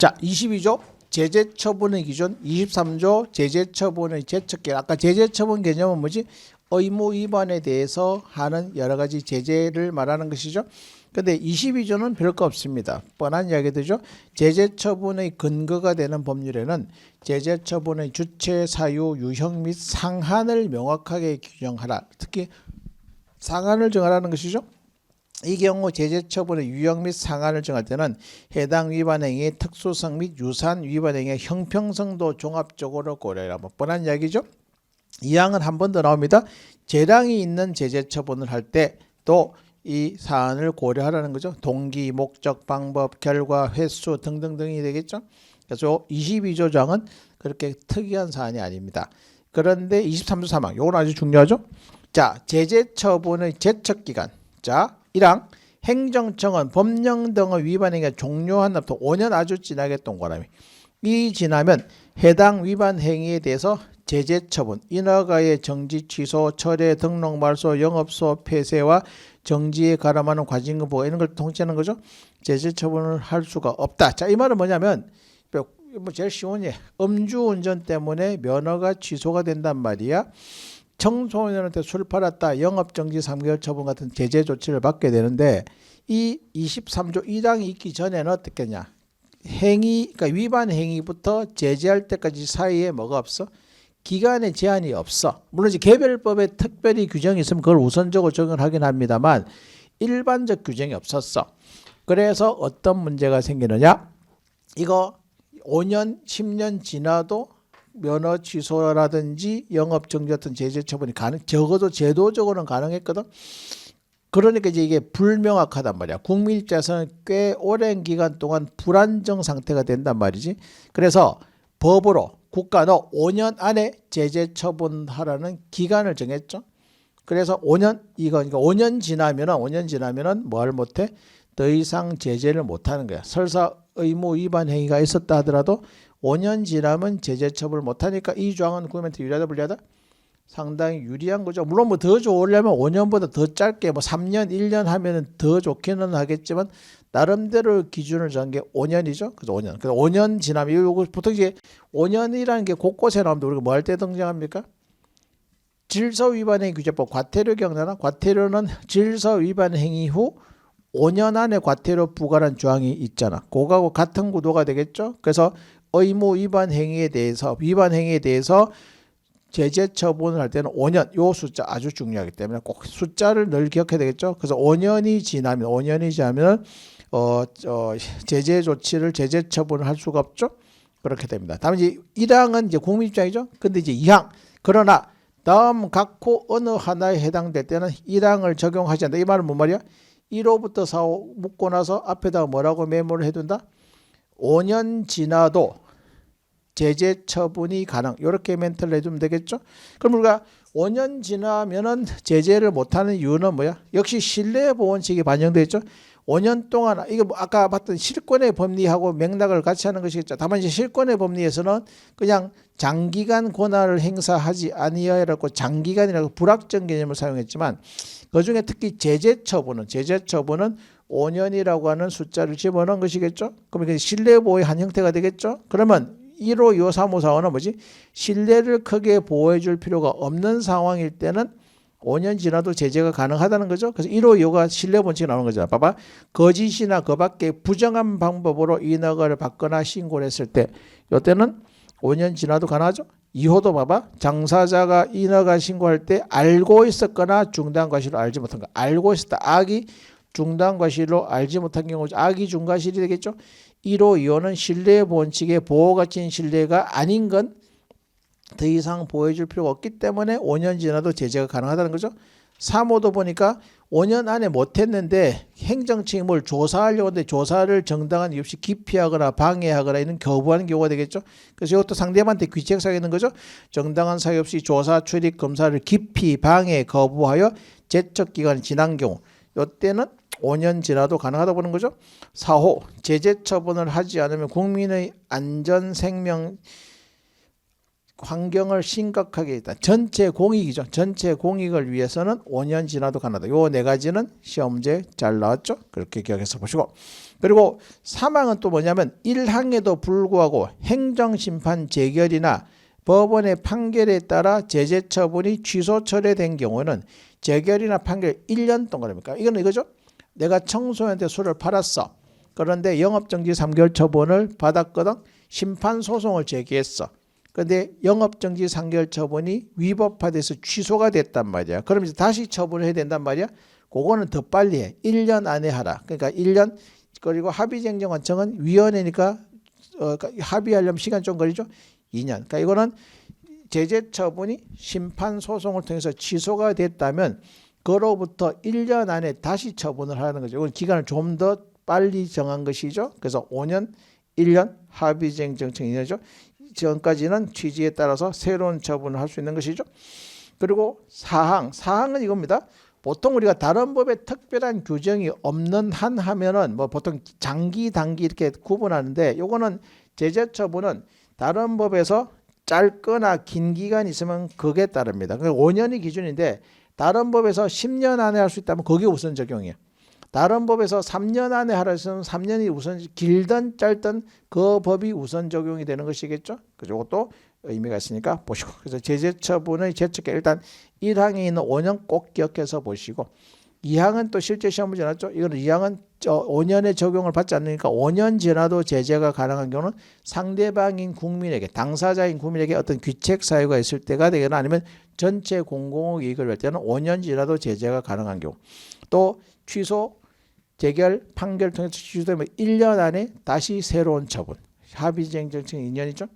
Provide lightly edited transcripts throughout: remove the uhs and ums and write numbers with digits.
자, 22조 제재처분의 기준, 23조 제재처분의 제척기간. 아까 제재처분 개념은 뭐지? 의무 위반에 대해서 하는 여러 가지 제재를 말하는 것이죠. 근데 22조는 별거 없습니다. 뻔한 이야기들죠. 제재처분의 근거가 되는 법률에는 제재처분의 주체, 사유, 유형 및 상한을 명확하게 규정하라. 특히 상한을 정하라는 것이죠. 이 경우 제재처분의 유형 및 상한을 정할 때는 해당 위반 행위의 특수성 및 유사한 위반 행위의 형평성도 종합적으로 고려해라. 뭐 뻔한 이야기죠. 이 항은 한 번 더 나옵니다. 재량이 있는 제재처분을 할 때 또 이 사안을 고려하라는 거죠. 동기, 목적, 방법, 결과, 횟수 등등등이 되겠죠. 그래서 22조장은 그렇게 특이한 사안이 아닙니다. 그런데 23조 3항, 이건 아주 중요하죠. 자, 제재처분의 제척기간. 자, 1항 행정청은 법령 등의 위반 행위가 종료한 날부터 5년 아주 지나게 동그라미. 이 지나면 해당 위반 행위에 대해서 제재처분, 인허가의 정지, 취소, 철회, 등록 말소, 영업소 폐쇄와 정지에 가름하는 과징금 부과 이런 걸 통째하는 거죠. 제재처분을 할 수가 없다. 자, 이 말은 뭐냐면 뭐 제일 쉬운 예, 음주운전 때문에 면허가 취소가 된단 말이야. 청소년한테 술 팔았다, 영업정지 3개월 처분 같은 제재 조치를 받게 되는데 이 23조 1항이 있기 전에는 어떻겠냐. 행위, 그러니까 위반 행위부터 제재할 때까지 사이에 뭐가 없어? 기간의 제한이 없어. 물론 이제 개별법에 특별히 규정이 있으면 그걸 우선적으로 적용을 하긴 합니다만 일반적 규정이 없었어. 그래서 어떤 문제가 생기느냐? 이거 5년, 10년 지나도 면허 취소라든지 영업정지 같은 제재 처분이 적어도 제도적으로는 가능했거든. 그러니까 이제 이게 불명확하단 말이야. 국민 입장에서는 꽤 오랜 기간 동안 불안정 상태가 된단 말이지. 그래서 법으로 국가는 5년 안에 제재 처분하라는 기간을 정했죠. 그래서 5년 그러니까 5년 지나면은 뭘 못해? 더 이상 제재를 못하는 거야. 설사 의무 위반 행위가 있었다 하더라도 5년 지나면 제재 처분을 못하니까 이 조항은 국민한테 유리하다 불리하다? 상당히 유리한 거죠. 물론 뭐 더 좋으려면 5년보다 더 짧게 뭐 3년, 1년 하면은 더 좋기는 하겠지만 나름대로 기준을 정한 게 5년이죠. 그래서 5년. 그래서 5년 지나면 이거 보통 이제 5년이라는 게 곳곳에 나오는데 우리가 뭐 할 때 등장합니까? 질서 위반 행위 규제법 과태료 기억나나? 과태료는 질서 위반 행위 후 5년 안에 과태료 부과라는 조항이 있잖아. 그거하고 같은 구도가 되겠죠. 그래서 의무 위반 행위에 대해서 제재 처분을 할 때는 5년, 요 숫자 아주 중요하기 때문에 꼭 숫자를 늘 기억해야 되겠죠. 그래서 5년이 지나면 제재 조치를 제재 처분을 할 수가 없죠. 그렇게 됩니다. 다음 이제 1항은 이제 국민 입장이죠. 근데 이제 2항. 그러나 다음 각호 어느 하나에 해당될 때는 1항을 적용하지 않는다. 이 말은 뭔 말이야? 1호부터 4호 묶고 나서 앞에다가 뭐라고 메모를 해둔다? 5년 지나도 제재 처분이 가능. 이렇게 멘트를 해주면 되겠죠. 그럼 우리가 5년 지나면은 제재를 못하는 이유는 뭐야? 역시 신뢰보원칙이 반영되어 있죠. 5년 동안 이거 뭐 아까 봤던 실권의 법리하고 맥락을 같이 하는 것이겠죠. 다만 이제 실권의 법리에서는 그냥 장기간 권한을 행사하지 아니하라고 장기간이라고 불확정 개념을 사용했지만 그중에 특히 제재 처분은 5년이라고 하는 숫자를 집어넣은 것이겠죠. 그럼 이게 신뢰보호의 한 형태가 되겠죠. 그러면 1호, 2호, 3호, 4호는 뭐지? 신뢰를 크게 보호해 줄 필요가 없는 상황일 때는 5년 지나도 제재가 가능하다는 거죠. 그래서 1호, 2호가 신뢰 본칙이 나오는 거잖아. 봐봐. 거짓이나 그 밖에 부정한 방법으로 인허가를 받거나 신고를 했을 때 이때는 5년 지나도 가능하죠. 2호도 봐봐. 당사자가 인허가 신고할 때 알고 있었거나 중단 과실로 알지 못한 거. 알고 있었다. 악이 중단 과실로 알지 못한 경우죠. 악이 중과실이 되겠죠. 1호, 2호는 신뢰 본칙의 보호가치인 신뢰가 아닌 건 더 이상 보호해줄 필요가 없기 때문에 5년 지나도 제재가 가능하다는 거죠. 3호도 보니까 5년 안에 못했는데 행정청이 뭘 조사하려고 하는데 조사를 정당한 이유 없이 기피하거나 방해하거나 이런 거부하는 경우가 되겠죠. 그래서 이것도 상대방한테 귀책사항이 있는 거죠. 정당한 사유 없이 조사, 출입, 검사를 기피, 방해, 거부하여 제척기간이 지난 경우 이때는 5년 지나도 가능하다고 보는 거죠. 4호, 제재 처분을 하지 않으면 국민의 안전, 생명, 환경을 심각하게 있다. 전체 공익이죠. 전체 공익을 위해서는 5년 지나도 가능하다. 요 네 가지는 시험 문제 잘 나왔죠. 그렇게 기억해서 보시고. 그리고 사망은 또 뭐냐면 1항에도 불구하고 행정심판 재결이나 법원의 판결에 따라 제재 처분이 취소 철회된 경우는 재결이나 판결 1년 동안입니까? 이건 이거죠. 내가 청소년한테 술을 팔았어. 그런데 영업정지 3개월 처분을 받았거든. 심판소송을 제기했어. 그런데 영업정지 3개월 처분이 위법화돼서 취소가 됐단 말이야. 그럼 이제 다시 처분을 해야 된단 말이야. 그거는 더 빨리 해. 1년 안에 하라. 그러니까 1년. 그리고 합의쟁정관청은 위원회니까 합의하려면 시간 좀 걸리죠. 2년. 그러니까 이거는 제재 처분이 심판 소송을 통해서 취소가 됐다면 그로부터 1년 안에 다시 처분을 하는 거죠. 이건 기간을 좀 더 빨리 정한 것이죠. 그래서 5년, 1년 합의쟁정청 2년이죠. 전까지는 취지에 따라서 새로운 처분을 할 수 있는 것이죠. 그리고 사항은 이겁니다. 보통 우리가 다른 법에 특별한 규정이 없는 한 하면은 뭐 보통 장기, 단기 이렇게 구분하는데 요거는 제재 처분은 다른 법에서 짧거나 긴 기간이 있으면 그게 따릅니다. 그러니까 5년이 기준인데 다른 법에서 10년 안에 할 수 있다면 그게 우선 적용이에요. 다른 법에서 3년 안에 하라 했으면 3년이 우선 길든 짧든 그 법이 우선 적용이 되는 것이겠죠. 그리고 또 의미가 있으니까 보시고. 그래서 제재 처분의 제척에 일단 1항에 있는 5년 꼭 기억해서 보시고 2항은 또 실제 시험 문제 나왔죠. 이거는 2항은 5년의 적용을 받지 않으니까 5년 지나도 제재가 가능한 경우는 상대방인 국민에게 당사자인 국민에게 어떤 귀책 사유가 있을 때가 되거나 아니면 전체 공공의 이익을 할 때는 5년 지나도 제재가 가능한 경우 또 취소 재결 판결 통해서 취소되면 1년 안에 다시 새로운 처분 합의쟁정청 2년이죠.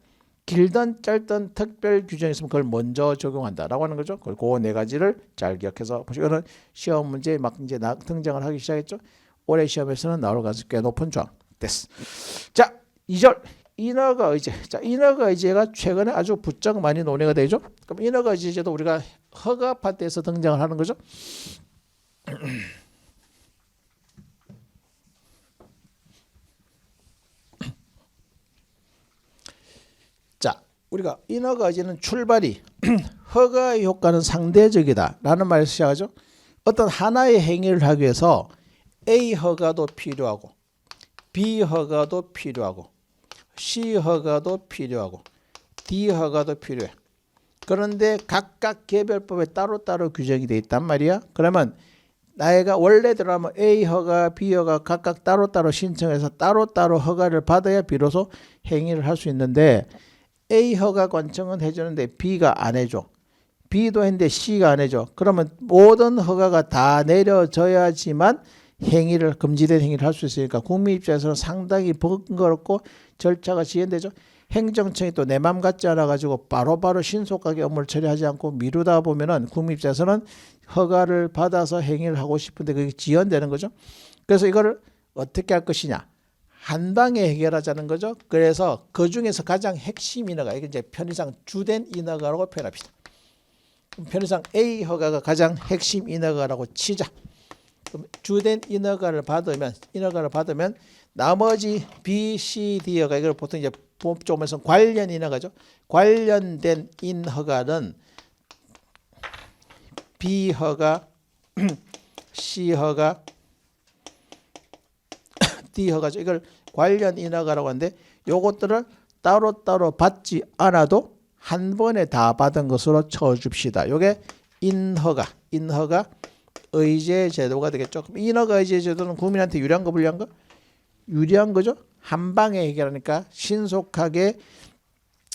길든 짧든 특별 규정이 있으면 그걸 먼저 적용한다라고 하는 거죠. 그 네 가지를 잘 기억해서 보시고 이거는 시험 문제에 막 이제 등장을 하기 시작했죠. 올해 시험에서는 나올 가능성이 꽤 높은 조항 됐어. 자, 2절 인허가 의제. 자, 인허가 의제가 최근에 아주 부쩍 많이 논의가 되죠. 그럼 인허가 의제도 우리가 허가 파트에서 등장을 하는 거죠. 자, 우리가 인허가 의제는 출발이 허가의 효과는 상대적이다 라는 말을 시작하죠. 어떤 하나의 행위를 하기 위해서 A 허가도 필요하고 B 허가도 필요하고 C 허가도 필요하고 D 허가도 필요해. 그런데 각각 개별법에 따로따로 규정이 돼 있단 말이야. 그러면 나이가 원래대로 하면 A 허가, B 허가 각각 따로따로 신청해서 따로따로 허가를 받아야 비로소 행위를 할 수 있는데 A 허가 관청은 해주는데 B가 안 해줘. B도 했는데 C가 안 해줘. 그러면 모든 허가가 다 내려져야지만 행위를 금지된 행위를 할 수 있으니까 국민 입장에서는 상당히 번거롭고 절차가 지연되죠. 행정청이 또 내 맘 같지 않아 가지고 바로바로 신속하게 업무를 처리하지 않고 미루다 보면은 국민 입장에서는 허가를 받아서 행위를 하고 싶은데 그게 지연되는 거죠. 그래서 이거를 어떻게 할 것이냐? 한 방에 해결하자는 거죠. 그래서 그 중에서 가장 핵심 인허가 이게 이제 편의상 주된 인허가라고 표현합시다. 편의상 A 허가가 가장 핵심 인허가라고 치자. 그럼 주된 인허가를 받으면 나머지 B, C, D 허가 이걸 보통 이제 법조문에서 관련 인허가죠. 관련된 인허가는 B 허가, C 허가, D 허가죠. 이걸 관련 인허가라고 하는데 요것들을 따로따로 받지 않아도 한 번에 다 받은 것으로 쳐줍시다. 요게 인허가 의제 제도가 되겠죠. 그럼 인허가 의제 제도는 국민한테 유리한 거 불리한 거? 유리한 거죠. 한 방에 해결하니까 신속하게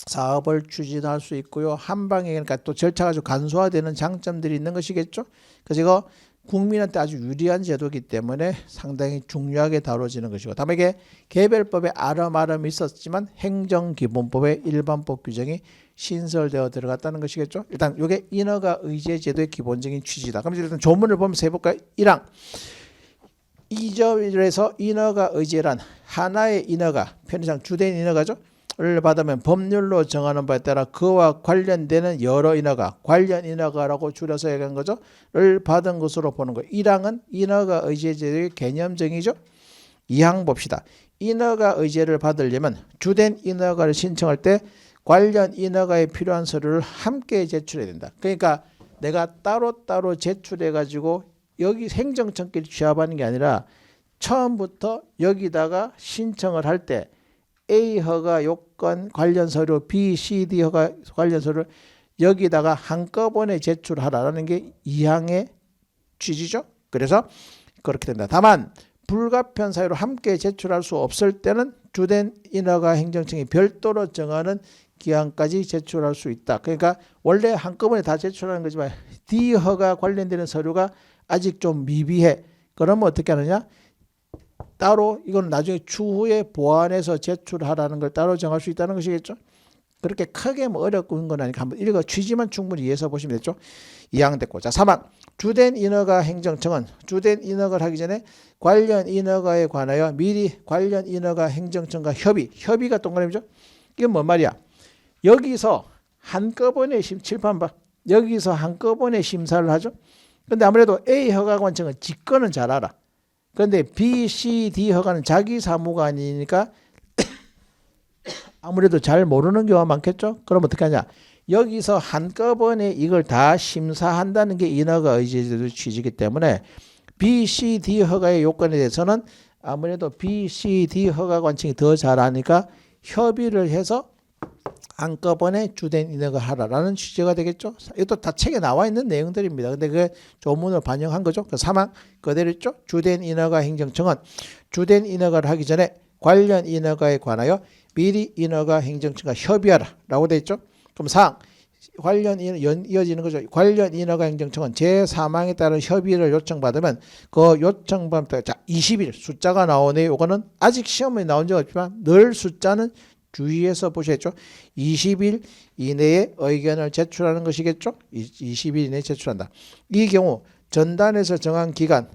사업을 추진할 수 있고요. 한 방에 그러니까 또 절차가 아주 간소화되는 장점들이 있는 것이겠죠. 그래서 이거 국민한테 아주 유리한 제도이기 때문에 상당히 중요하게 다뤄지는 것이고 다만 이게 개별법에 아름아름 있었지만 행정기본법에 일반법 규정이 신설되어 들어갔다는 것이겠죠. 일단 이게 인허가 의제 제도의 기본적인 취지다. 그럼 일단 조문을 보면서 해볼까요? 1항 2절에서 인허가 의제란 하나의 인허가 편의상 주된 인허가죠. 를 받으면 법률로 정하는 바에 따라 그와 관련되는 여러 인허가, 관련 인허가라고 줄여서 얘기한 거죠. 를 받은 것으로 보는 거. 1항은 인허가 의제 제도의 개념정의죠. 2항 봅시다. 인허가 의제를 받으려면 주된 인허가를 신청할 때 관련 인허가에 필요한 서류를 함께 제출해야 된다. 그러니까 내가 따로따로 제출해 가지고 여기 행정청끼리 취합하는 게 아니라 처음부터 여기다가 신청을 할 때 A 허가 요건 관련 서류, B, C, D 허가 관련 서류를 여기다가 한꺼번에 제출하라는 게 2항의 취지죠. 그래서 그렇게 된다. 다만 불가피한 사유로 함께 제출할 수 없을 때는 주된 인허가 행정청이 별도로 정하는 기한까지 제출할 수 있다. 그러니까 원래 한꺼번에 다 제출하는 거지만 D 허가 관련되는 서류가 아직 좀 미비해. 그러면 어떻게 하느냐? 따로 이건 나중에 추후에 보완해서 제출하라는 걸 따로 정할 수 있다는 것이겠죠. 그렇게 크게 뭐 어려운 건 아니니까 한번 읽어 취지만 충분히 이해해서 보시면 되죠. 2항 됐고. 자, 3항. 주된 인허가 행정청은 주된 인허가를 하기 전에 관련 인허가에 관하여 미리 관련 인허가 행정청과 협의가 동그라미죠. 이건 뭔 말이야? 여기서 한꺼번에 칠판 봐. 여기서 한꺼번에 심사를 하죠. 근데 아무래도 A 허가관청은 직권은 잘 알아. 그런데 B, C, D 허가는 자기 사무가 아니니까 아무래도 잘 모르는 경우가 많겠죠. 그럼 어떻게 하냐? 여기서 한꺼번에 이걸 다 심사한다는 게 인허가 의제제도 취지이기 때문에 B, C, D 허가의 요건에 대해서는 아무래도 B, C, D 허가관청이 더 잘 아니까 협의를 해서 한꺼번에 주된 인허가 하라라는 취지가 되겠죠. 이것도 다 책에 나와 있는 내용들입니다. 근데 그 조문을 반영한 거죠. 그 3항 그대로 있죠. 주된 인허가 행정청은 주된 인허가를 하기 전에 관련 인허가에 관하여 미리 인허가 행정청과 협의하라 라고 되어 있죠. 그럼 4항 관련 이어지는 거죠. 관련 인허가 행정청은 제3항에 따른 협의를 요청받으면 그 요청받을 자 20일 숫자가 나오네요. 이거는 아직 시험에 나온 적 없지만 늘 숫자는 주의해서 보셔야죠. 20일 이내에 의견을 제출하는 것이겠죠. 20일 이내에 제출한다. 이 경우 전단에서 정한 기간이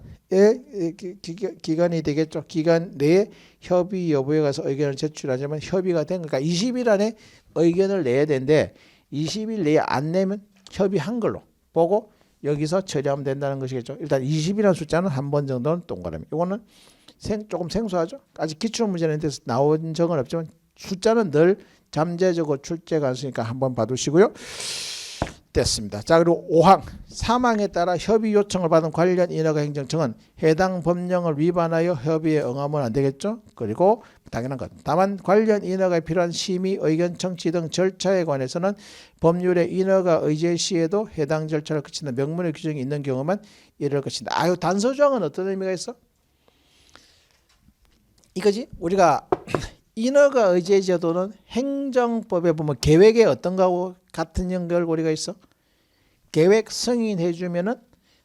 되겠죠. 기간 내에 협의 여부에 가서 의견을 제출하자면 협의가 된 거니까 20일 안에 의견을 내야 되는데 20일 내에 안 내면 협의한 걸로 보고 여기서 처리하면 된다는 것이겠죠. 일단 20이라는 숫자는 한 번 정도는 동그라미. 이거는 조금 생소하죠. 아직 기출문제는 데서 나온 적은 없지만 숫자는 늘 잠재적으로 출제가 있으니까 한번 봐두시고요. 됐습니다. 자, 그리고 5항 3항에 따라 협의 요청을 받은 관련 인허가 행정청은 해당 법령을 위반하여 협의에 응하면 안 되겠죠. 그리고 당연한 것. 다만 관련 인허가에 필요한 심의, 의견 청취 등 절차에 관해서는 법률의 인허가 의제 시에도 해당 절차를 거친다. 명문의 규정이 있는 경우만 이를 거친다. 아유, 단서조항은 어떤 의미가 있어? 이거지. 우리가 인허가 의제 제도는 행정법에 보면 계획에 어떤 거하고 같은 연결고리가 있어? 계획 승인해 주면은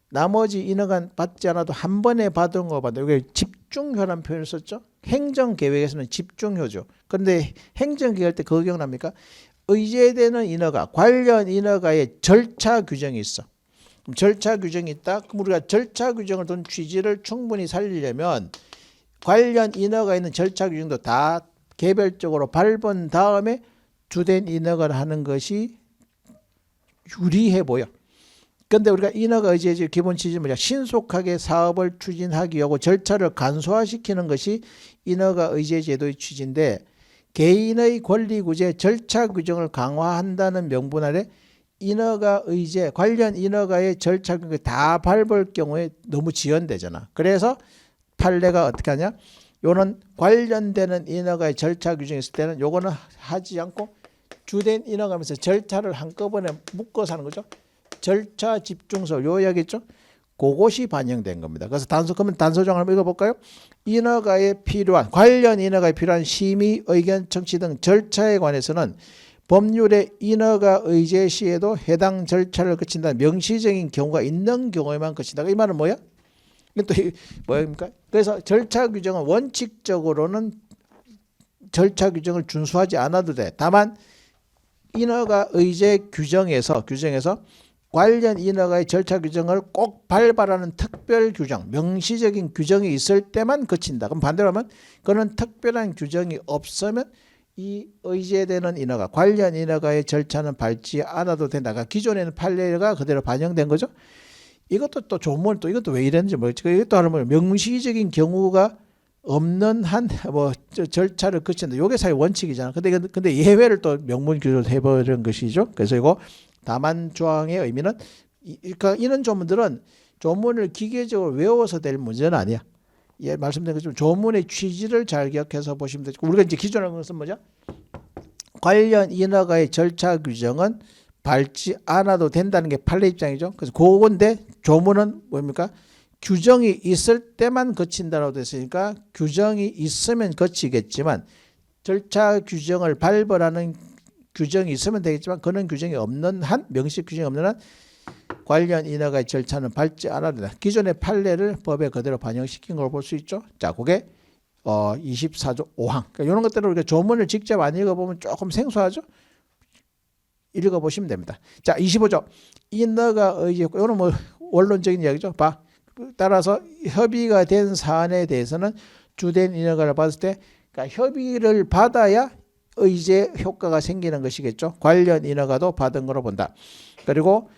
나머지 인허가 받지 않아도 한 번에 받은 거 받아. 여기 집중효라는 표현을 썼죠. 행정계획에서는 집중효죠. 그런데 행정계획 때 그거 기억납니까? 의제되는 인허가, 관련 인허가의 절차 규정이 있어. 그럼 절차 규정이 있다. 그럼 우리가 절차 규정을 둔 취지를 충분히 살리려면 관련 인허가 있는 절차 규정도 다 개별적으로 밟은 다음에 주된 인허가를 하는 것이 유리해 보여. 그런데 우리가 인허가 의제의 기본 취지는 뭐냐? 신속하게 사업을 추진하기 위하고 절차를 간소화시키는 것이 인허가 의제 제도의 취지인데 개인의 권리구제 절차 규정을 강화한다는 명분 아래 인허가 의제 관련 인허가의 절차 규정을 다 밟을 경우에 너무 지연되잖아. 그래서 판례가 어떻게 하냐? 요는 관련되는 인허가의 절차 규정이 있을 때는 요거는 하지 않고 주된 인허가면서 절차를 한꺼번에 묶어서 하는 거죠. 절차 집중서 요 이야기죠. 그것이 반영된 겁니다. 그래서 그러면 단서조항 한번 읽어볼까요? 인허가에 필요한 관련 인허가에 필요한 심의, 의견 청취 등 절차에 관해서는 법률의 인허가 의제 시에도 해당 절차를 거친다. 명시적인 경우가 있는 경우에만 거친다. 이 말은 뭐야? 또 뭐입니까? 그래서 절차 규정은 원칙적으로는 절차 규정을 준수하지 않아도 돼. 다만 인허가 의제 규정에서 관련 인허가의 절차 규정을 꼭 밟아라는 특별 규정, 명시적인 규정이 있을 때만 거친다. 그럼 반대로 하면 그런 특별한 규정이 없으면 이 의제되는 인허가, 관련 인허가의 절차는 밟지 않아도 된다. 그러니까 기존에는 판례가 그대로 반영된 거죠. 이것도 또 조문 또 이것도 왜 이랬는지 모르겠지. 이것도 하면 명시적인 경우가 없는 한 뭐 절차를 거친다. 요게 사실 원칙이잖아. 근데 예외를 또 명문 규정을 해버린 것이죠. 그래서 이거 다만 조항의 의미는 그러니까 이런 조문들은 조문을 기계적으로 외워서 될 문제는 아니야. 예, 말씀드린 것처럼 조문의 취지를 잘 기억해서 보시면 되고 우리가 이제 기존하는 것은 뭐죠? 관련 인허가의 절차 규정은 밟지 않아도 된다는 게 판례 입장이죠. 그래서 그건데 조문은 뭡니까? 규정이 있을 때만 거친다라고 됐으니까 규정이 있으면 거치겠지만 절차 규정을 밟으라는 규정이 있으면 되겠지만 그런 규정이 없는 한 명식 규정이 없는 한 관련 인허가의 절차는 밟지 않아도 된다. 기존의 판례를 법에 그대로 반영시킨 걸 볼 수 있죠. 자, 그게 24조 5항. 그러니까 이런 것들을 우리가 조문을 직접 안 읽어보면 조금 생소하죠. 읽어보시면 됩니다. 자, 25조 인허가 의지 효과. 이거는 뭐 원론적인 이야기죠. 봐. 따라서 협의가 된 사안에 대해서는 주된 인허가를 받을 때 그러니까 협의를 받아야 의제 효과가 생기는 것이겠죠. 관련 인허가도 받은 거로 본다. 그리고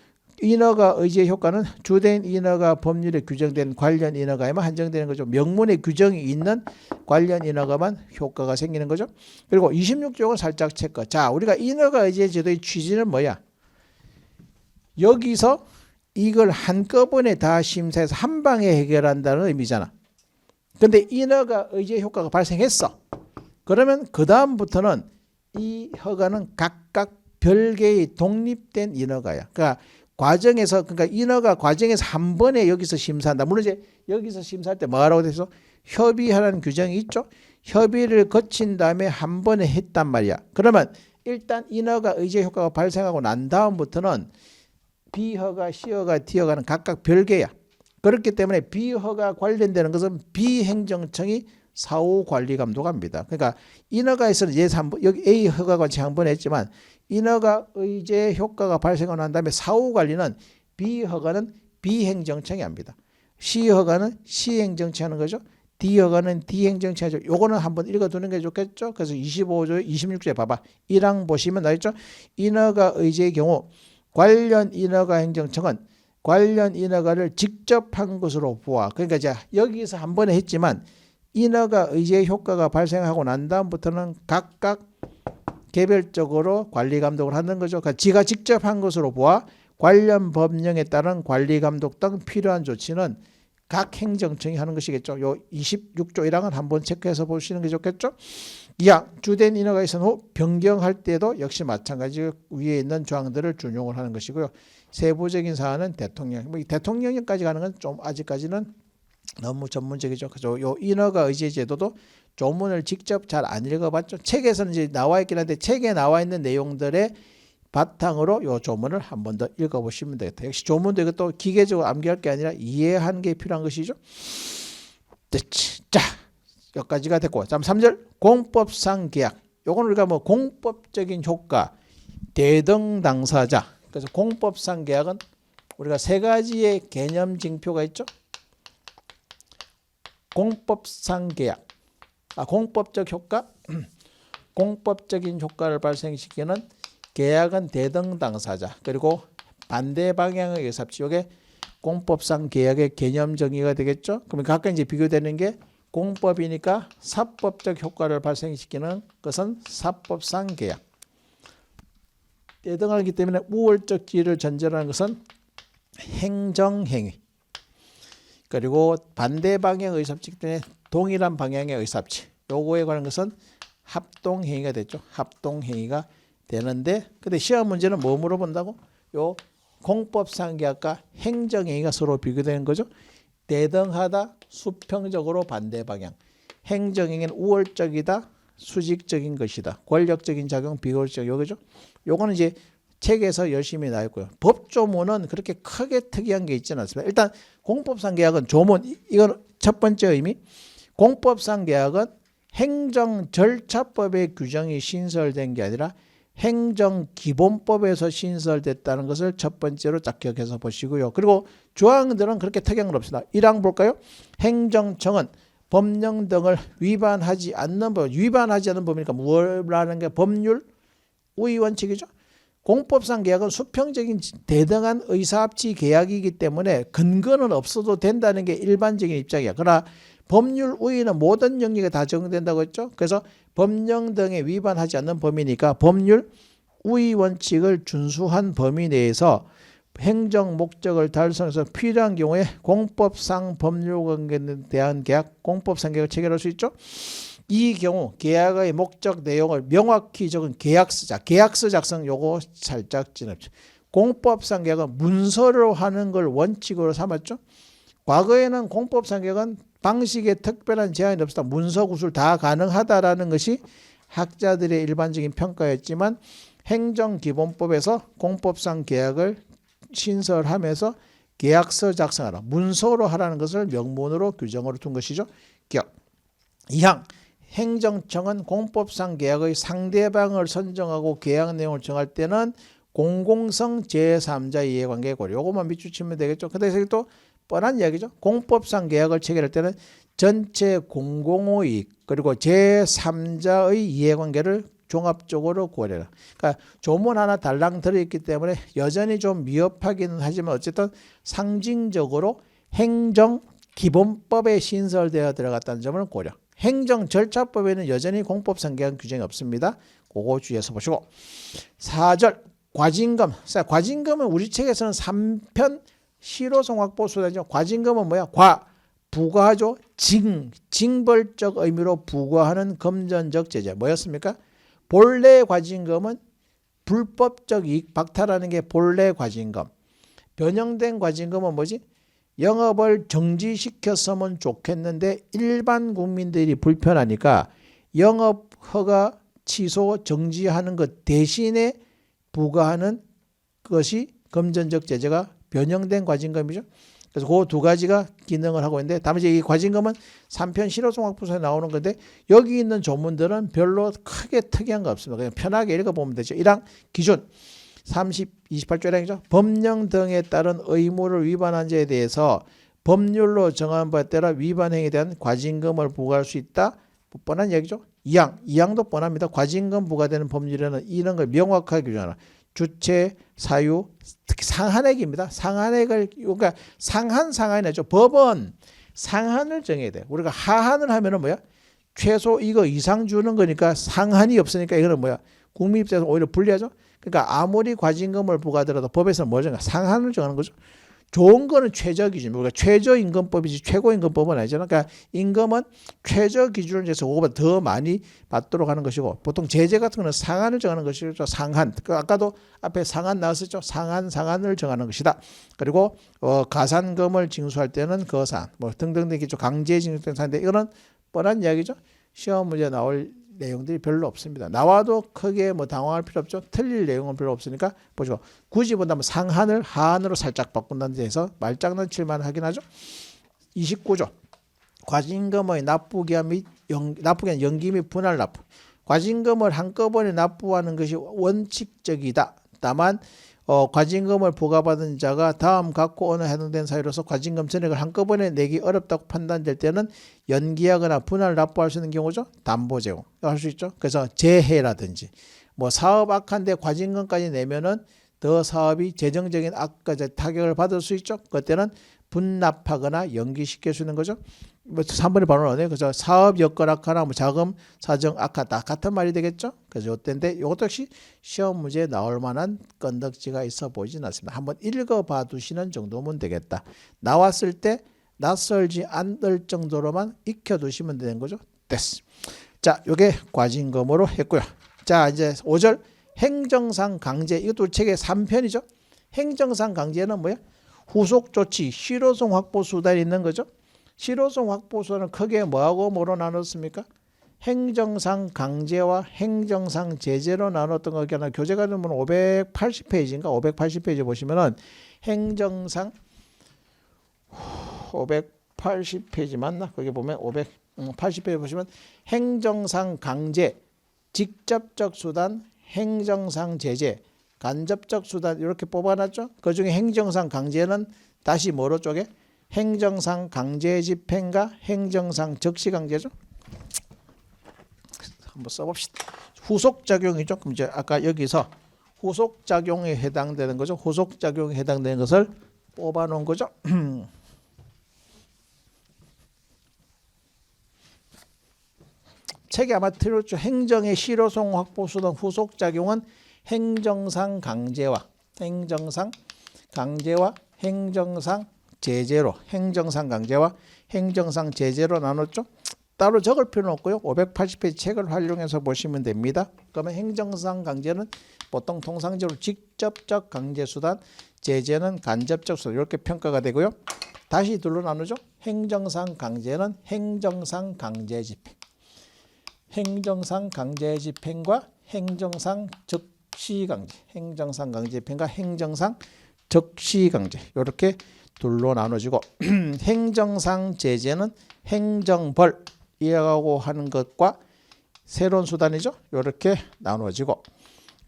인허가 의제 효과는 주된 인허가 법률에 규정된 관련 인허가에만 한정되는 거죠. 명문에 규정이 있는 관련 인허가만 효과가 생기는 거죠. 그리고 26조는 살짝 체크. 자, 우리가 인허가 의제 제도의 취지는 뭐야? 여기서 이걸 한꺼번에 다 심사해서 한 방에 해결한다는 의미잖아. 근데 인허가 의제 효과가 발생했어. 그러면 그 다음부터는 이 허가는 각각 별개의 독립된 인허가야. 그러니까 인허가 과정에서 한 번에 여기서 심사한다. 물론 이제 여기서 심사할 때 뭐라고 돼서 협의하라는 규정이 있죠. 협의를 거친 다음에 한 번에 했단 말이야. 그러면 일단 인허가 의제 효과가 발생하고 난 다음부터는 B허가, C허가, D허가는 각각 별개야. 그렇기 때문에 B허가 관련되는 것은 B행정청이 사후관리감독합니다. 그러니까 인허가에서는 여기 A 허가관치 한 번 했지만 인허가 의제 효과가 발생하고 난 다음에 사후관리는 B허가는 B행정청이 합니다. C허가는 C행정청이 하는 거죠. D허가는 D행정청이 하죠. 요거는 한번 읽어두는 게 좋겠죠. 그래서 25조 26조에 봐봐. 1항 보시면 나있죠. 인허가 의제의 경우 관련 인허가 행정청은 관련 인허가를 직접 한 것으로 보아. 그러니까 이제 여기서 한 번에 했지만 인허가 의제 효과가 발생하고 난 다음부터는 각각 개별적으로 관리 감독을 하는 거죠. 그러니까 지가 직접 한 것으로 보아 관련 법령에 따른 관리 감독 등 필요한 조치는 각 행정청이 하는 것이겠죠. 요 26조 1항은 한번 체크해서 보시는 게 좋겠죠. 2항 주된 인허가 있은 후 변경할 때도 역시 마찬가지 위에 있는 조항들을 준용을 하는 것이고요. 세부적인 사안은 대통령. 뭐 대통령령까지 가는 건 좀 아직까지는 너무 전문적이죠. 그래서 요 인허가 의제 제도도 조문을 직접 잘 안 읽어봤죠. 책에서는 이제 나와 있긴 한데 책에 나와 있는 내용들의 바탕으로 요 조문을 한 번 더 읽어보시면 되겠다. 역시 조문도 이것도 기계적으로 암기할 게 아니라 이해하는 게 필요한 것이죠. 자, 여기까지가 됐고, 다음 3절 공법상 계약. 요건 우리가 뭐 공법적인 효과, 대등 당사자. 그래서 공법상 계약은 우리가 세 가지의 개념 징표가 있죠. 공법상 계약, 공법적 효과, 공법적인 효과를 발생시키는 계약은 대등 당사자, 그리고 반대 방향의 의사합치. 이게 공법상 계약의 개념 정의가 되겠죠. 그러면 각각 이제 비교되는 게 공법이니까 사법적 효과를 발생시키는 것은 사법상 계약. 대등하기 때문에 우월적 지위를 전제하는 것은 행정행위. 그리고 반대 방향의 의사합치이기 때문에 동일한 방향의 의사합치. 요거에 관한 것은 합동행위가 됐죠. 합동행위가 되는데, 근데 시험 문제는 뭐 물어본다고? 요 공법상 계약과 행정행위가 서로 비교되는 거죠. 대등하다, 수평적으로 반대 방향. 행정행위는 우월적이다, 수직적인 것이다. 권력적인 작용, 비효율적. 요거죠. 요거는 이제 책에서 열심히 나와 있고요. 법조문은 그렇게 크게 특이한 게 있지는 않습니다. 일단 공법상 계약은 조문, 이건 첫 번째 의미. 공법상 계약은 행정절차법의 규정이 신설된 게 아니라 행정기본법에서 신설됐다는 것을 첫 번째로 딱 기억해서 보시고요. 그리고 조항들은 그렇게 특이한 건 없습니다. 1항 볼까요? 행정청은 법령 등을 위반하지 않는 법, 위반하지 않는 법이니까 뭐라는 게 법률 우위 원칙이죠. 공법상 계약은 수평적인 대등한 의사합치 계약이기 때문에 근거는 없어도 된다는 게 일반적인 입장이야. 그러나 법률 위에는 모든 영역에 다 적용된다고 했죠. 그래서 법령 등에 위반하지 않는 범위니까 법률 우위 원칙을 준수한 범위 내에서 행정 목적을 달성해서 필요한 경우에 공법상 법률 관계에 대한 계약, 공법상 계약을 체결할 수 있죠. 이 경우 계약의 목적 내용을 명확히 적은 계약서, 계약서 작성 요거 살짝 지납죠. 공법상 계약은 문서로 하는 걸 원칙으로 삼았죠. 과거에는 공법상 계약은 방식에 특별한 제한이 없었다. 문서 구술 다 가능하다라는 것이 학자들의 일반적인 평가였지만 행정기본법에서 공법상 계약을 신설하면서 계약서 작성하라. 문서로 하라는 것을 명문으로 규정으로 둔 것이죠. 기억. 2항. 행정청은 공법상 계약의 상대방을 선정하고 계약 내용을 정할 때는 공공성 제3자 이해관계 고려. 요것만 밑줄치면 되겠죠. 근데 여기 또 뻔한 이야기죠. 공법상 계약을 체결할 때는 전체 공공의 그리고 제3자의 이해관계를 종합적으로 고려해라. 그러니까 조문 하나 달랑 들어있기 때문에 여전히 좀 미흡하기는 하지만 어쨌든 상징적으로 행정기본법에 신설되어 들어갔다는 점을 고려. 행정절차법에는 여전히 공법상 계약 규정이 없습니다. 그거 주의해서 보시고. 4절 과징금. 과징금은 우리 책에서는 3편 실효성 확보 수단이죠. 과징금은 뭐야? 부과하죠. 징벌적 의미로 부과하는 금전적 제재. 뭐였습니까? 본래 과징금은 불법적 이익 박탈하는 게 본래 과징금. 변형된 과징금은 뭐지? 영업을 정지시켰으면 좋겠는데 일반 국민들이 불편하니까 영업허가 취소 정지하는 것 대신에 부과하는 것이 금전적 제재가 변형된 과징금이죠. 그래서 그 두 가지가 기능을 하고 있는데 다만 이제 이 과징금은 3편 실효성 확보서에 나오는 건데 여기 있는 조문들은 별로 크게 특이한 거 없습니다. 그냥 편하게 읽어보면 되죠. 1항 기준 28조 1항이죠. 법령 등에 따른 의무를 위반한 자에 대해서 법률로 정한 바에 따라 위반 행위에 대한 과징금을 부과할 수 있다. 뻔한 얘기죠. 2항도 뻔합니다. 과징금 부과되는 법률에는 이런 걸 명확하게 규정하라. 주체, 사유, 특히 상한액입니다. 상한액을 그러니까 상한이죠. 법은 상한을 정해야 돼. 우리가 하한을 하면은 뭐야? 최소 이거 이상 주는 거니까 상한이 없으니까 이거는 뭐야? 국민 입장에서 오히려 불리하죠. 그러니까 아무리 과징금을 부과하더라도 법에서는 뭐 정해? 상한을 정하는 거죠. 좋은 거는 최저 기준. 우리가 최저임금법이지 최고임금법은 아니잖아. 그러니까 임금은 최저 기준을 해서 그거보다 더 많이 받도록 하는 것이고 보통 제재 같은 거는 상한을 정하는 것이죠. 상한. 아까도 앞에 상한 나왔었죠. 상한을 정하는 것이다. 그리고 가산금을 징수할 때는 거산 뭐 등등등 있죠. 강제 징수된 사인데 이거는 뻔한 이야기죠. 시험 문제 나올 내용들이 별로 없습니다. 나와도 크게 뭐 당황할 필요 없죠. 틀릴 내용은 별로 없으니까 보시고 굳이 본다면 상한을 하한으로 살짝 바꾼다는 데서 말장난칠만 하긴 하죠. 29조 과징금의 납부기한 및 납부기한 연기 및 분할 납부. 과징금을 한꺼번에 납부하는 것이 원칙적이다. 다만 과징금을 부과받은 자가 다음 각호 어느 해당된 사유로서 과징금 전액을 한꺼번에 내기 어렵다고 판단될 때는 연기하거나 분할 납부할 수 있는 경우죠. 담보 제공 할 수 있죠. 그래서 재해라든지 뭐 사업 악한데 과징금까지 내면은 더 사업이 재정적인 악과 타격을 받을 수 있죠. 그때는 분납하거나 연기시킬 수 있는 거죠. 뭐 3번이 바로 나오네요. 그래서 사업 여건 악화나 뭐 자금 사정 악화 다 같은 말이 되겠죠. 그래서 이때인데 이것도 역시 시험 문제에 나올 만한 건덕지가 있어 보이진 않습니다. 한번 읽어봐 두시는 정도면 되겠다. 나왔을 때 낯설지 않을 정도로만 익혀두시면 되는 거죠. 됐어. 자, 이게 과징금으로 했고요. 자, 이제 5절 행정상 강제. 이것도 책의 3편이죠. 행정상 강제는 뭐야? 후속 조치, 실효성 확보 수단이 있는 거죠. 실효성 확보 수단은 크게 뭐하고 뭐로 나눴습니까? 행정상 강제와 행정상 제재로 나눴던 거 기억나. 교재가 되면 580페이지인가 580페이지 보시면은 행정상 580페이지 맞나? 거기 보면 580페이지 보시면 행정상 강제, 직접적 수단, 행정상 제재, 간접적 수단 이렇게 뽑아놨죠. 그중에 행정상 강제는 다시 뭐로 쪼개? 행정상 강제 집행과 행정상 적시 강제죠. 한번 써봅시다. 후속작용이죠. 그럼 이제 아까 여기서 후속작용에 해당되는 거죠. 후속작용에 해당되는 것을 뽑아놓은 거죠. 책에 아마 틀렸죠. 행정의 실효성 확보 수단 후속 작용은 행정상 강제와 행정상 제재로 행정상 강제와 행정상 제재로 나눴죠. 따로 적을 필요는 없고요. 580페이지 책을 활용해서 보시면 됩니다. 그러면 행정상 강제는 보통 통상적으로 직접적 강제 수단, 제재는 간접적 수단 이렇게 평가가 되고요. 다시 둘로 나누죠. 행정상 강제는 행정상 강제 집행, 행정상 강제 집행과 행정상 적시 강제, 행정상 강제 집행과 행정상 적시 강제 이렇게 둘로 나눠지고 행정상 제재는 행정벌이라고 하는 것과 새로운 수단이죠. 이렇게 나눠지고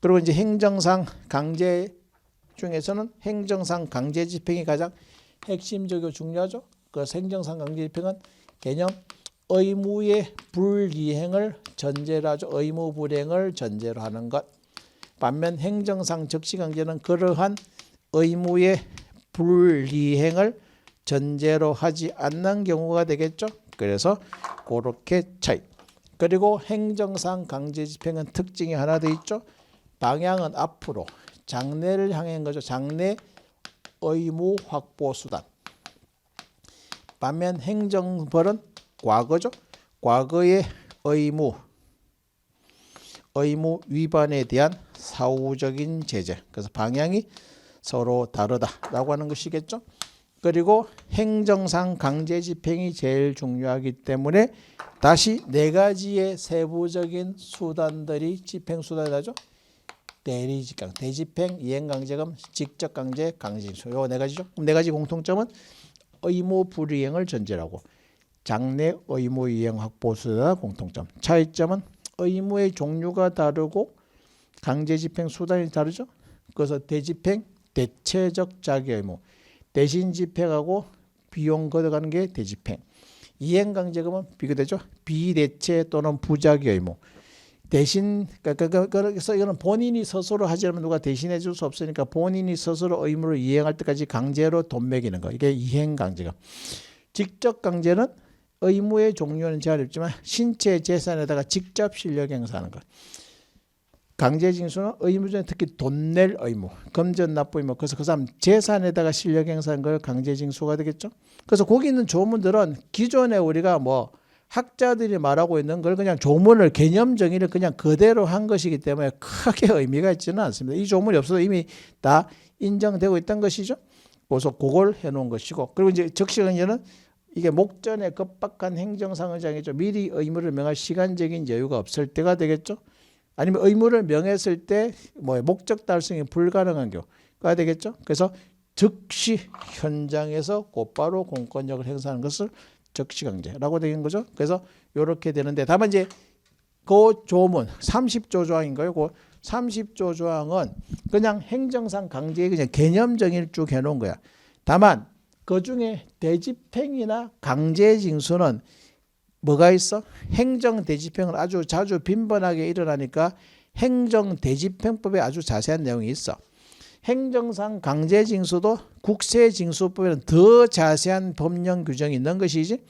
그리고 이제 행정상 강제 중에서는 행정상 강제 집행이 가장 핵심적이고 중요하죠. 그 행정상 강제 집행은 개념 의무의 불이행을 전제로 하죠. 의무 불이행을 전제로 하는 것. 반면 행정상 적시 강제는 그러한 의무의 불이행을 전제로 하지 않는 경우가 되겠죠. 그래서 그렇게 차이. 그리고 행정상 강제 집행은 특징이 하나 더 있죠. 방향은 앞으로 장래를 향한 거죠. 장래 의무 확보 수단. 반면 행정벌은 과거죠. 과거의 의무 위반에 대한 사후적인 제재. 그래서 방향이 서로 다르다라고 하는 것이겠죠. 그리고 행정상 강제 집행이 제일 중요하기 때문에 다시 네 가지의 세부적인 수단들이 집행 수단이 나죠. 대리직강, 대집행, 이행강제금, 직접강제, 강제징수 요 네 가지죠. 그럼 네 가지 공통점은 의무 불이행을 전제라고 장래 의무 이행 확보 수단 공통점. 차이점은 의무의 종류가 다르고 강제 집행 수단이 다르죠. 그래서 대집행, 대체적 자기 의무, 대신 집행하고 비용 걷어가는 게 대집행. 이행강제금은 비교되죠. 비대체 또는 부작위 의무. 대신 그래서 이거는 본인이 스스로 하지 않으면 누가 대신해 줄 수 없으니까 본인이 스스로 의무를 이행할 때까지 강제로 돈 매기는 거. 이게 이행강제금. 직접 강제는 의무의 종류는 제한이 없지만 신체 재산에다가 직접 실력 행사하는 것. 강제징수는 의무 중에 특히 돈 낼 의무, 금전 납부 의무. 그래서 그 사람 재산에다가 실력 행사한 걸 강제징수가 되겠죠. 그래서 거기 있는 조문들은 기존에 우리가 뭐 학자들이 말하고 있는 걸 그냥 조문을 개념 정의를 그냥 그대로 한 것이기 때문에 크게 의미가 있지는 않습니다. 이 조문이 없어도 이미 다 인정되고 있던 것이죠. 그래서 그걸 해놓은 것이고 그리고 이제 적시강제는 이게 목전에 급박한 행정상을 정해죠. 미리 의무를 명할 시간적인 여유가 없을 때가 되겠죠. 아니면 의무를 명했을 때 뭐 목적 달성이 불가능한 경우가 되겠죠. 그래서 즉시 현장에서 곧바로 공권력을 행사하는 것을 적시강제라고 되는 거죠. 그래서 이렇게 되는데 다만 이제 그 조문 30조 조항인가요? 그 30조 조항은 그냥 행정상 강제의 그냥 개념 정의를 쭉 해놓은 거야. 다만 그 중에 대집행이나 강제징수는 뭐가 있어? 행정 대집행을 아주 자주 빈번하게 일어나니까 행정 대집행법에 아주 자세한 내용이 있어. 행정상 강제징수도 국세징수법에는 더 자세한 법령 규정이 있는 것이지.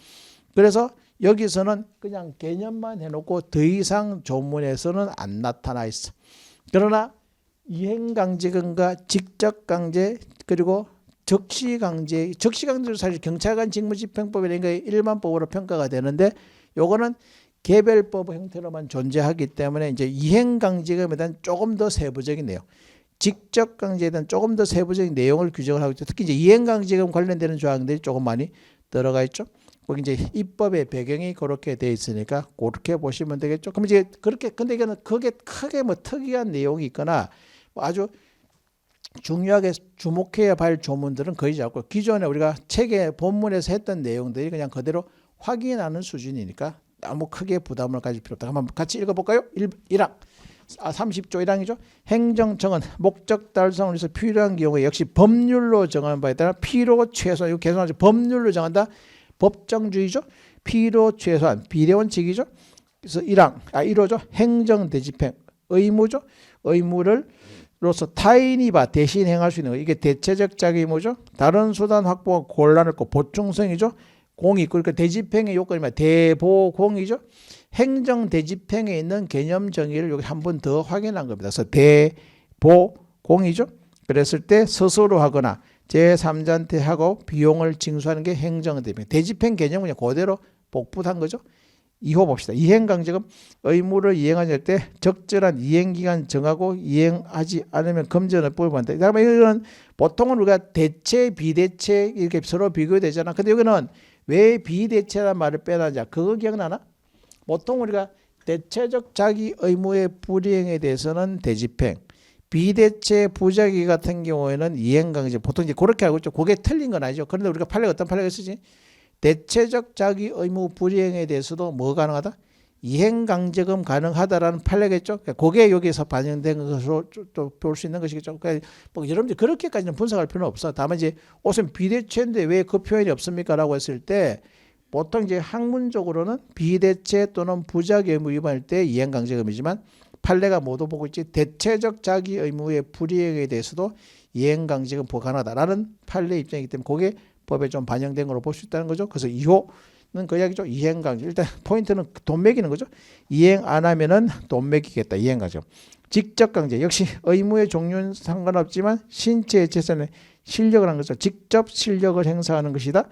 그래서 여기서는 그냥 개념만 해놓고 더 이상 조문에서는 안 나타나 있어. 그러나 이행강제금과 직접강제 그리고 적시강제도 사실 경찰관 직무집행법이라는 일반법으로 평가가 되는데 요거는 개별법 형태로만 존재하기 때문에 이제 이행강제금에 대한 조금 더 세부적인 내용, 직접강제에 대한 조금 더 세부적인 내용을 규정을 하고 있죠. 특히 이제 이행강제금 관련되는 조항들이 조금 많이 들어가 있죠. 거기 이제 입법의 배경이 그렇게 돼 있으니까 그렇게 보시면 되겠죠. 그럼 이제 그렇게 근데 이거는 그게 크게 뭐 특이한 내용이 있거나 뭐 아주 중요하게 주목해야 할 조문들은 거의 없고 기존에 우리가 책의 본문에서 했던 내용들이 그냥 그대로 확인하는 수준이니까 너무 크게 부담을 가질 필요 없다. 한번 같이 읽어볼까요? 1항 30조 1항이죠. 행정청은 목적 달성을 위해서 필요한 경우에 역시 법률로 정하는 바에 따라 필요 최소한 이거 계속하죠. 법률로 정한다. 법정주의죠. 필요 최소한 비례원칙이죠. 그래서 1호죠. 행정 대집행 의무죠. 의무를 로서 타인이 대신 행할 수 있는 거. 이게 대체적 자기 의무죠. 다른 수단 확보가 곤란했고 보충성이죠. 공이 있고 그러니까 대집행의 요건이 대보공이죠. 행정 대집행에 있는 개념 정의를 여기 한 번 더 확인한 겁니다. 그래서 대보공이죠. 그랬을 때 스스로 하거나 제3자한테 하고 비용을 징수하는 게 행정 대집행. 대집행 개념은 그대로 복붙한 거죠. 2호 봅시다. 이행강제금 의무를 이행할 때 적절한 이행기간 정하고 이행하지 않으면 금전을 부과한다. 그러면 이거는 보통은 우리가 대체, 비대체 이렇게 서로 비교되잖아. 근데 여기는 왜 비대체라는 말을 빼놨냐? 그거 기억나나? 보통 우리가 대체적 자기 의무의 불이행에 대해서는 대집행, 비대체 부작위 같은 경우에는 이행강제. 보통 이제 그렇게 알고 있죠. 그게 틀린 건 아니죠. 그런데 우리가 판례 어떤 판례가 있으지? 대체적 자기 의무 불이행에 대해서도 뭐 가능하다? 이행강제금 가능하다라는 판례겠죠. 그게 여기서 반영된 것으로 또 볼 수 있는 것이겠죠. 그러니까 뭐 여러분들 그렇게까지는 분석할 필요는 없어. 다만 이제 옷은 비대체인데 왜 그 표현이 없습니까라고 했을 때 보통 이제 학문적으로는 비대체 또는 부작위 의무 위반일 때 이행강제금이지만 판례가 모두 보고 있지 대체적 자기 의무의 불이행에 대해서도 이행강제금 보관하다라는 판례 입장이기 때문에 그게 법에 좀 반영된 걸로 볼 수 있다는 거죠. 그래서 2호는 그 이야기죠. 이행강제. 일단 포인트는 돈 매기는 거죠. 이행 안 하면은 돈 매기겠다. 이행강제. 직접강제. 역시 의무의 종류는 상관없지만 신체의 재산에 실력을 한 거죠. 직접 실력을 행사하는 것이다.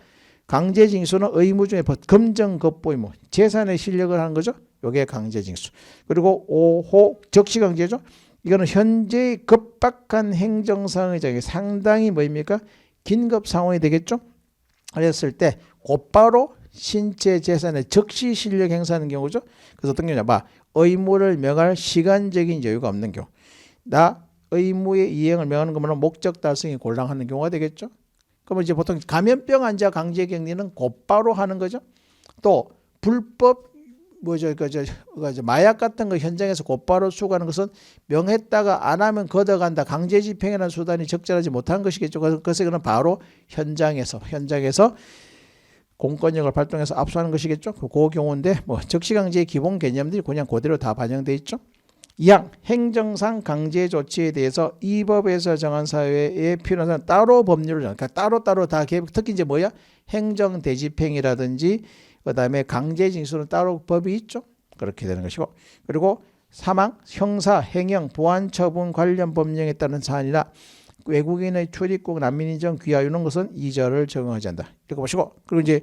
강제징수는 의무 중에 금전급보 의무. 재산의 실력을 하는 거죠. 이게 강제징수. 그리고 5호 적시강제죠. 이거는 현재의 급박한 행정상의 장애 상당히 뭐입니까? 긴급 상황이 되겠죠. 그랬을 때 곧바로 신체 재산의 적시 실력 행사하는 경우죠. 그래서 어떤 경우냐 봐. 의무를 명할 시간적인 여유가 없는 경우. 나 의무의 이행을 명하는 것만은 목적 달성이 곤란하는 경우가 되겠죠. 그러면 이제 보통 감염병 환자 강제 격리는 곧바로 하는 거죠. 또 불법 마약 같은 거 현장에서 곧바로 수거하는 것은 명했다가 안 하면 걷어간다. 강제 집행이라는 수단이 적절하지 못한 것이겠죠. 그래서 이거는 바로 현장에서 공권력을 발동해서 압수하는 것이겠죠. 그 경우인데 뭐 적시강제의 기본 개념들이 그냥 그대로 다 반영돼 있죠. 2항 행정상 강제 조치에 대해서 이 법에서 정한 사회에 필요한 따로 법률을 그러니까 따로 다 특히 이제 뭐야 행정 대집행이라든지 그다음에 강제징수는 따로 법이 있죠. 그렇게 되는 것이고 그리고 사망, 형사, 행영, 보안처분 관련 법령에 따른 사안이나 외국인의 출입국, 난민 인정, 귀화 이런 것은 2절을 적용하지 않는다. 이렇게 보시고 그리고 이제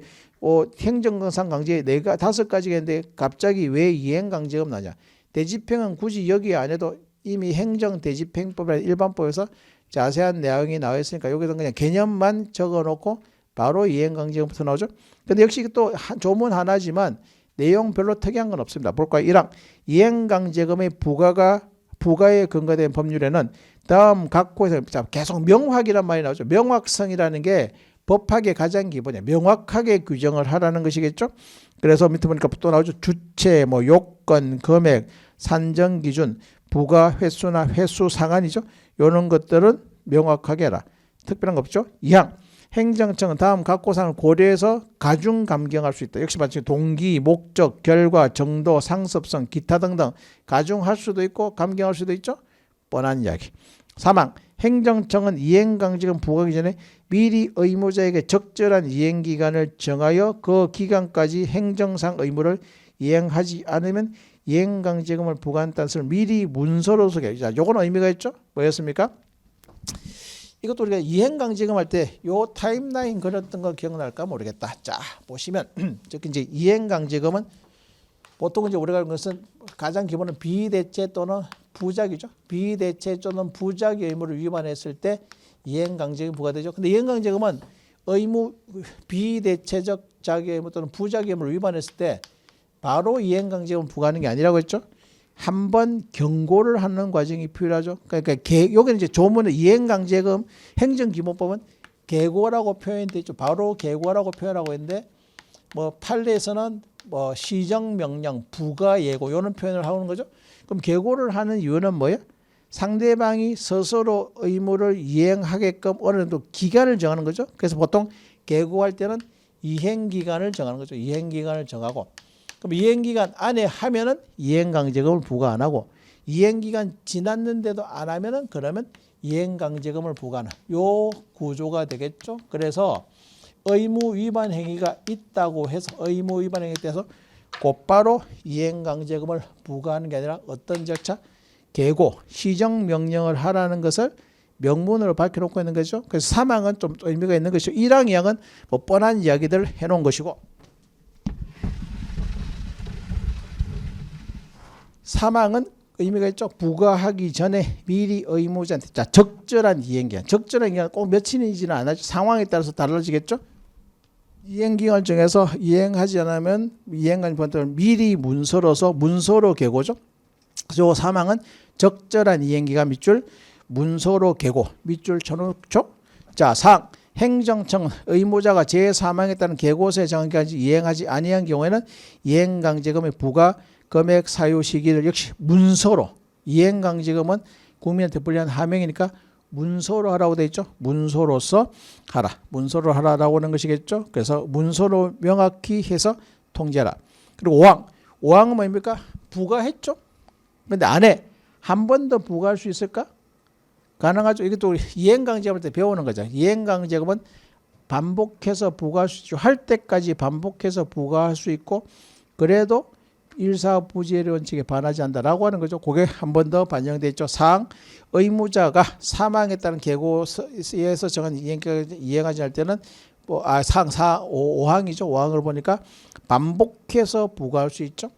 행정상 강제 5가지가 있는데 갑자기 왜 이행강제금 나냐. 대집행은 굳이 여기 안 해도 이미 행정대집행법이나 일반법에서 자세한 내용이 나와 있으니까 여기서 그냥 개념만 적어놓고 바로 이행강제금부터 나오죠. 근데 역시 또 조문 하나지만 내용 별로 특이한 건 없습니다. 볼까요? 1항 이행강제금의 부과에 근거된 법률에는 다음 각 호에서 계속 명확이란 말이 나오죠. 명확성이라는 게 법학의 가장 기본이에요. 명확하게 규정을 하라는 것이겠죠. 그래서 밑에 보니까 또 나오죠. 주체, 요건, 금액, 산정 기준, 부과 횟수나 횟수 상한이죠. 이런 것들은 명확하게 해라. 특별한 거 없죠. 2항 행정청은 다음 각 고사항을 고려해서 가중 감경할 수 있다. 역시 마찬가지 동기, 목적, 결과, 정도, 상습성, 기타 등등 가중할 수도 있고 감경할 수도 있죠. 뻔한 이야기. 3항 행정청은 이행강제금 부과하기 전에 미리 의무자에게 적절한 이행기간을 정하여 그 기간까지 행정상 의무를 이행하지 않으면 이행강제금을 부과한다는 것을 미리 문서로 소개해. 자, 요건 의미가 있죠. 뭐였습니까? 이것도 우리가 이행강제금 할 때 요 타임라인 그렸던 거 기억날까 모르겠다. 자, 보시면 특히 이제 이행강제금은 보통 이제 우리가 하는 것은 가장 기본은 비대체 또는 부작위죠. 비대체 또는 부작위 의무를 위반했을 때 이행강제금이 부과되죠. 근데 이행강제금은 의무 비대체적 자기 의무 또는 부작위 의무를 위반했을 때 바로 이행강제금 부과하는 게 아니라고 했죠. 한번 경고를 하는 과정이 필요하죠. 그러니까 여기는 이제 조문의 이행강제금 행정기본법은 계고라고 표현돼 있죠. 바로 계고라고 표현하고 있는데 판례에서는 시정명령, 부과예고 이런 표현을 하는 거죠. 그럼 계고를 하는 이유는 뭐예요? 상대방이 스스로 의무를 이행하게끔 어느 정도 기간을 정하는 거죠. 그래서 보통 계고할 때는 이행기간을 정하는 거죠. 이행기간을 정하고 그럼 이행기간 안에 하면은 이행강제금을 부과 안 하고 이행기간 지났는데도 안 하면은 그러면 이행강제금을 부과하는 요 구조가 되겠죠. 그래서 의무 위반 행위가 있다고 해서 의무 위반 행위에 대해서 곧바로 이행강제금을 부과하는 게 아니라 어떤 절차? 계고, 시정명령을 하라는 것을 명문으로 밝혀놓고 있는 거죠. 그래서 사망은 좀 의미가 있는 것이고 1항, 2항은 뭐 뻔한 이야기들을 해놓은 것이고 사망은 의미가 있죠. 부과하기 전에 미리 의무자한테 자 적절한 이행기한. 적절한 기간 꼭 며칠이지는 않아죠. 상황에 따라서 달라지겠죠. 이행기간을 정해서 이행하지 않으면 이행간 번호를 미리 문서로서 문서로 계고죠. 그리고 사망은 적절한 이행기간 밑줄 문서로 계고 밑줄 쳐놓죠. 자, 상 행정청 의무자가 재사망했다는 계고서에 정한기까지 이행하지 아니한 경우에는 이행강제금의 부과 금액 사유 시기를 역시 문서로 이행강제금은 국민한테 불리한 하명이니까 문서로 하라고 되어 있죠. 문서로서 하라. 문서로 하라라고 하는 것이겠죠. 그래서 문서로 명확히 해서 통지하라. 그리고 5항. 5항은 뭡니까? 부과했죠. 그런데 안 해. 한 번 더 부과할 수 있을까? 가능하죠. 이것도 이행강제금을 때 배우는 거죠. 이행강제금은 반복해서 부과할 수 있죠. 할 때까지 반복해서 부과할 수 있고 그래도 일사부재의 원칙에 반하지 않는다라고 하는 거죠. 그게 한 번 더 반영되어 있죠. 사항 의무자가 사망했다는 계고에서 정한 이행하지 할 때는 사항 5항이죠. 5항을 보니까 반복해서 부과할 수 있죠.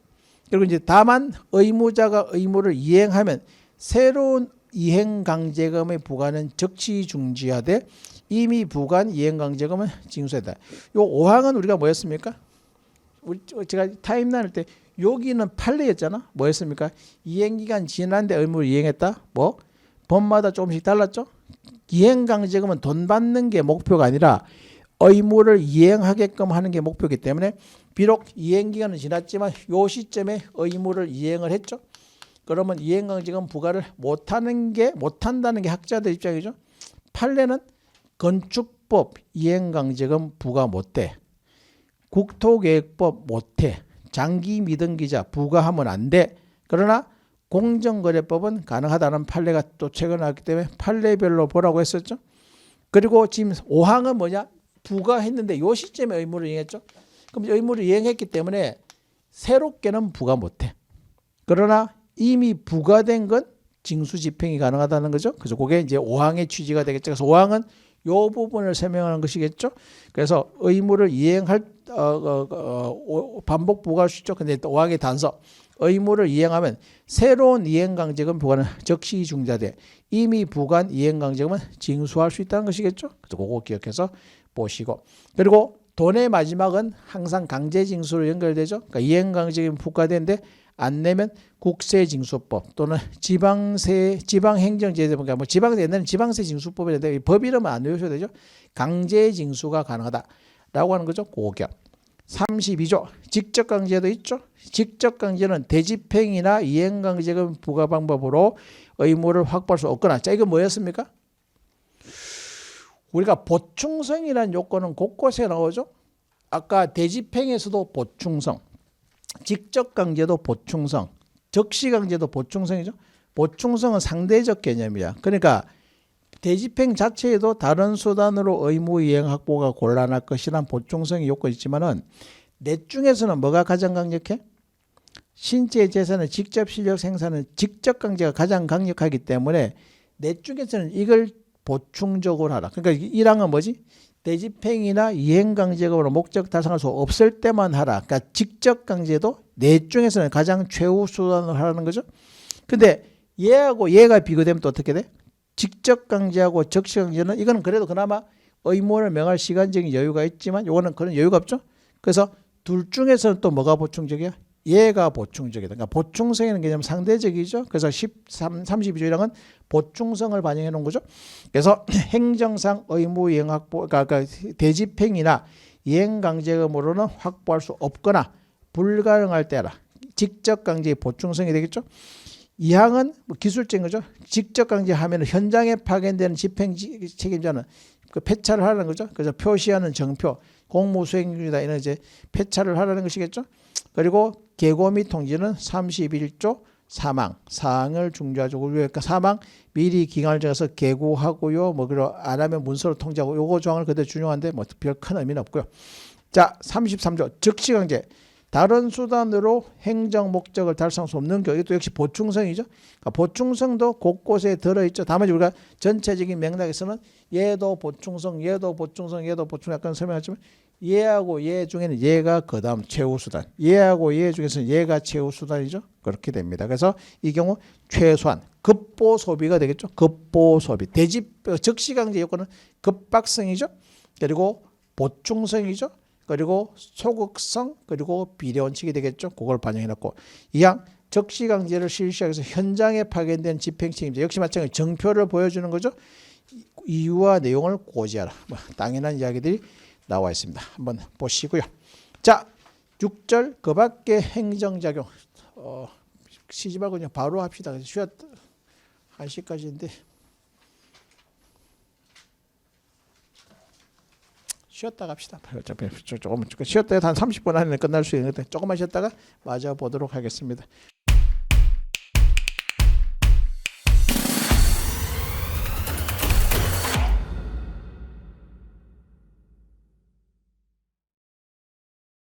그리고 이제 다만 의무자가 의무를 이행하면 새로운 이행강제금의 부과는 즉시 중지하되 이미 부과한 이행강제금은 징수하다. 요 5항은 우리가 뭐였습니까? 제가 타임라인 할 때 여기는 판례였잖아. 뭐였습니까? 이행기간 지났는데 의무를 이행했다. 뭐 법마다 조금씩 달랐죠. 이행강제금은 돈 받는 게 목표가 아니라 의무를 이행하게끔 하는 게 목표이기 때문에 비록 이행기간은 지났지만 요 시점에 의무를 이행을 했죠. 그러면 이행강제금 부과를 못한다는 게 학자들 입장이죠. 판례는 건축법 이행강제금 부과 못돼. 국토계획법 못해. 장기미등기자 부과하면 안 돼. 그러나 공정거래법은 가능하다는 판례가 또 최근에 나왔기 때문에 판례별로 보라고 했었죠. 그리고 지금 5항은 뭐냐? 부과했는데 요 시점에 의무를 이행했죠. 그럼 의무를 이행했기 때문에 새롭게는 부과 못해. 그러나 이미 부과된 건 징수집행이 가능하다는 거죠. 그래서 그게 이제 5항의 취지가 되겠죠. 그래서 5항은 요 부분을 설명하는 것이겠죠. 그래서 의무를 이행할 반복 부과할 수 있죠. 근데 5항의 단서 의무를 이행하면 새로운 이행강제금 부과는 즉시 중지돼 이미 부과한 이행강제금은 징수할 수 있다는 것이겠죠. 그래서 그거 기억해서 보시고 그리고 돈의 마지막은 항상 강제징수로 연결되죠. 그러니까 이행강제금이 부과되는데 안 내면 국세징수법 또는 지방행정제도 그러니까 뭐 지방세 옛날에는 지방세 징수법이었는데 법 이름은 안 외우셔도 되죠. 강제징수가 가능하다라고 하는 거죠. 고격. 32조 직접강제도 있죠. 직접강제는 대집행이나 이행강제금 부과 방법으로 의무를 확보할 수 없거나 자 이거 뭐였습니까? 우리가 보충성이라는 요건은 곳곳에 나오죠. 아까 대집행에서도 보충성 직접강제도 보충성, 적시강제도 보충성이죠. 보충성은 상대적 개념이야. 그러니까 대집행 자체에도 다른 수단으로 의무 이행 확보가 곤란할 것이란 보충성이 요건이 있지만은 넷 중에서는 뭐가 가장 강력해? 신체 재산의 직접 실력 생산은 직접 강제가 가장 강력하기 때문에 넷 중에서는 이걸 보충적으로 하라. 그러니까 1항은 뭐지? 대집행이나 이행강제금으로 목적 달성할 수 없을 때만 하라. 그러니까 직접강제도 넷 중에서는 가장 최후 수단으로 하라는 거죠. 근데 얘하고 얘가 비교되면 또 어떻게 돼? 직접강제하고 적시강제는 이거는 그래도 그나마 의무를 명할 시간적인 여유가 있지만 이거는 그런 여유가 없죠. 그래서 둘 중에서는 또 뭐가 보충적이야? 얘가 보충적이다. 그러니까 보충성이라는 개념은 상대적이죠. 그래서 32조 1항은 보충성을 반영해 놓은 거죠. 그래서 행정상 의무 이행 확보, 그러니까 대집행이나 이행강제금으로는 확보할 수 없거나 불가능할 때라. 직접강제의 보충성이 되겠죠. 2항은 뭐 기술적인 거죠. 직접강제하면 현장에 파견되는 집행 책임자는 그 폐차를 하라는 거죠. 그래서 표시하는 정표, 공무수행 중이다 이런 이제 폐차를 하라는 것이겠죠. 그리고 계고 및 통지는 31조 사항을 중조하고 그러니까 사망 미리 기간을 정해서 계고하고요. 뭐 그러 안 하면 문서로 통지하고 요거 조항을 그대로 준용하는데 뭐 별 큰 의미는 없고요. 자, 33조 즉시강제 다른 수단으로 행정 목적을 달성할 수 없는 경우 이것도 역시 보충성이죠. 그러니까 보충성도 곳곳에 들어있죠. 다만 우리가 전체적인 맥락에서는 얘도 보충성, 얘도 보충성, 얘도 보충성 약간 설명하지만 얘하고 얘 중에는 얘가 그 다음 최우수단, 얘하고 얘 중에서는 얘가 최우수단이죠. 그렇게 됩니다. 그래서 이 경우 최소한 급보소비가 되겠죠. 급보소비 즉시강제 요건은 급박성이죠. 그리고 보충성이죠. 그리고 소극성 그리고 비례원칙이 되겠죠. 그걸 반영해놨고 이항 적시강제를 실시하기 위해서 현장에 파견된 집행책임자 역시 마찬가지로 정표를 보여주는 거죠. 이유와 내용을 고지하라. 뭐 당연한 이야기들이 나와 있습니다. 한번 보시고요. 자, 6절 그 밖의 행정작용 쉬지 말고 그냥 바로 합시다. 쉬었다 1시까지인데 쉬었다 갑시다. 어차피 조금 쉬었다 한 30분 안에 끝날 수 있는데 조금만 쉬었다가 마저 보도록 하겠습니다.